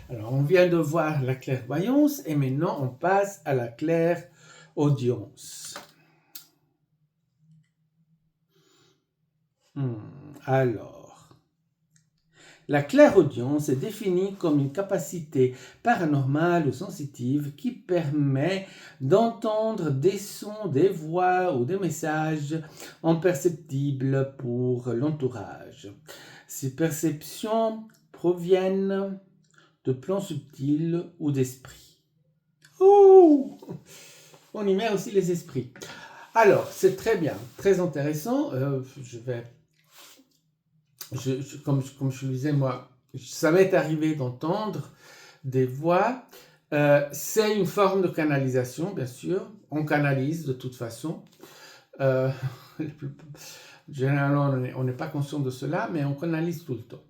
Alors, on vient de voir la clairvoyance et maintenant on passe à la clairaudience. Alors, la clairaudience est définie comme une capacité paranormale ou sensitive qui permet d'entendre des sons, des voix ou des messages imperceptibles pour l'entourage. Ces perceptions proviennent de plans subtils ou d'esprits. Oh, on y met aussi les esprits. Alors, c'est très bien, très intéressant. Comme je le disais, moi, ça m'est arrivé d'entendre des voix. C'est une forme de canalisation, bien sûr. On canalise de toute façon. Généralement, on n'est pas conscient de cela, mais on canalise tout le temps.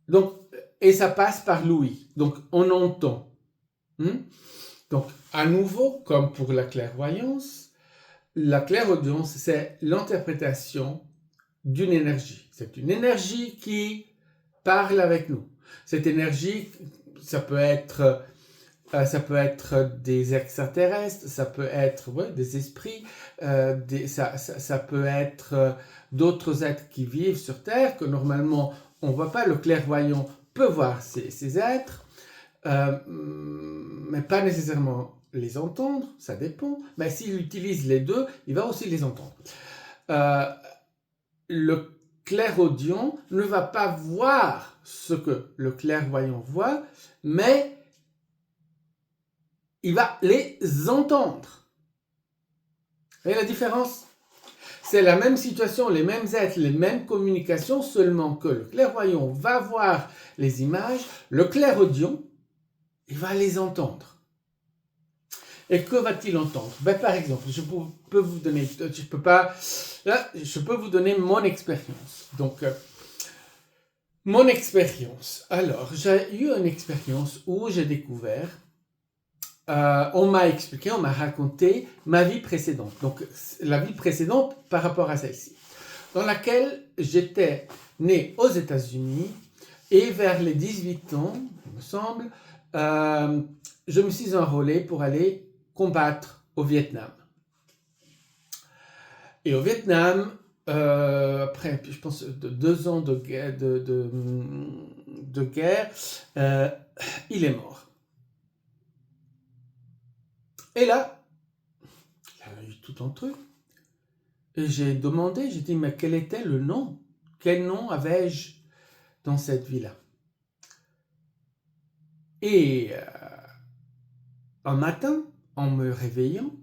Donc, et ça passe par l'ouïe. Donc, on entend. Donc, à nouveau, comme pour la clairvoyance, la clairaudience, c'est l'interprétation d'une énergie. C'est une énergie qui parle avec nous. Cette énergie, ça peut être des extraterrestres, ça peut être des esprits, ça peut être d'autres êtres qui vivent sur Terre, que normalement on ne voit pas. Le clairvoyant peut voir ces êtres, mais pas nécessairement les entendre, ça dépend. Mais s'il utilise les deux, il va aussi les entendre. Le clairaudient ne va pas voir ce que le clairvoyant voit, mais il va les entendre. Vous voyez la différence? C'est la même situation, les mêmes êtres, les mêmes communications, seulement que le clairvoyant va voir les images, le clairaudient, il va les entendre. Et que va-t-il entendre? Par exemple, je peux vous donner mon expérience. Donc, mon expérience. Alors, j'ai eu une expérience où j'ai découvert, on m'a expliqué, on m'a raconté ma vie précédente. Donc, la vie précédente par rapport à celle-ci, dans laquelle j'étais né aux États-Unis et vers les 18 ans, il me semble, je me suis enrôlé pour aller combattre au Vietnam. Et au Vietnam, après, je pense, 2 ans de guerre, il est mort. Et là, il y a eu tout un truc. Et j'ai demandé, j'ai dit, mais quel était le nom? Quel nom avais-je dans cette vie-là? Et un matin, en me réveillant,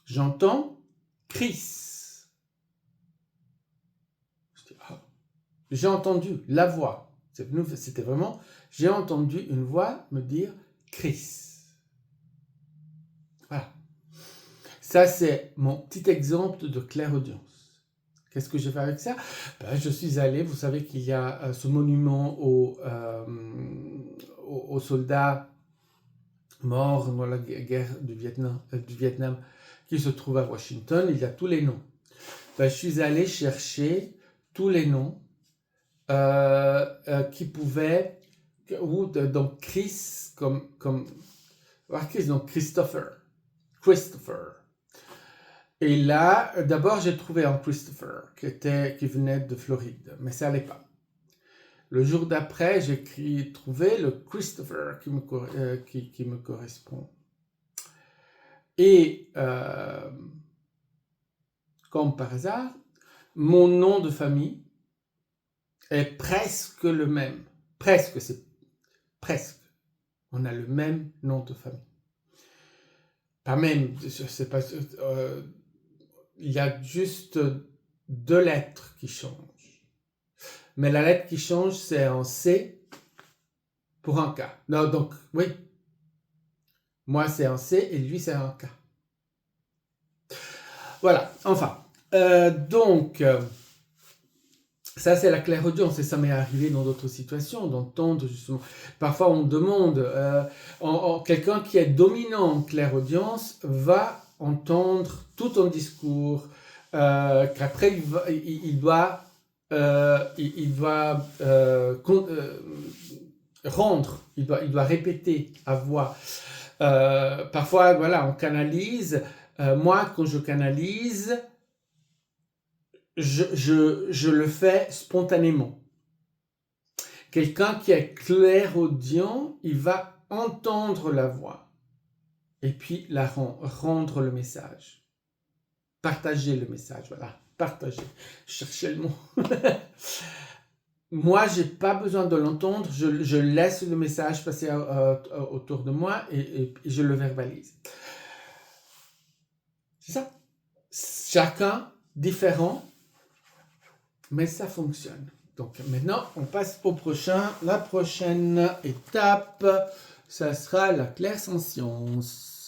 j'entends Chris. J'ai entendu la voix. C'était vraiment, j'ai entendu une voix me dire Chris. Voilà. Ça, c'est mon petit exemple de clairaudience. Qu'est-ce que j'ai fait avec ça? Je suis allé, vous savez qu'il y a ce monument aux soldats morts dans la guerre du Vietnam qui se trouve à Washington. Il y a tous les noms. Je suis allé chercher tous les noms qui pouvaient, donc Chris, Chris, donc Christopher. Et là, d'abord, j'ai trouvé un Christopher qui venait de Floride, mais ça n'allait pas. Le jour d'après, j'ai trouvé le Christopher qui me correspond. Et comme par hasard, mon nom de famille est presque le même. Presque. On a le même nom de famille. Pas même, je sais pas. Il y a juste 2 lettres qui changent. Mais la lettre qui change, c'est un C pour un K. Non, donc, oui. Moi, c'est un C et lui, c'est un K. Voilà, enfin. Donc, ça, c'est la clairaudience et ça m'est arrivé dans d'autres situations, d'entendre justement. Parfois, on demande, quelqu'un qui est dominant en clairaudience va entendre tout un discours qu'après, il doit il doit rendre, il doit répéter à voix. Parfois, voilà, on canalise. Moi, quand je canalise, je le fais spontanément. Quelqu'un qui est clairaudient, il va entendre la voix et puis rendre le message. Partager le message, voilà, partager. Je cherchais le mot. Moi, je n'ai pas besoin de l'entendre, je laisse le message passer autour de moi et je le verbalise. C'est ça. Chacun différent, mais ça fonctionne. Donc maintenant, on passe au prochain. La prochaine étape, ça sera la clairsentience.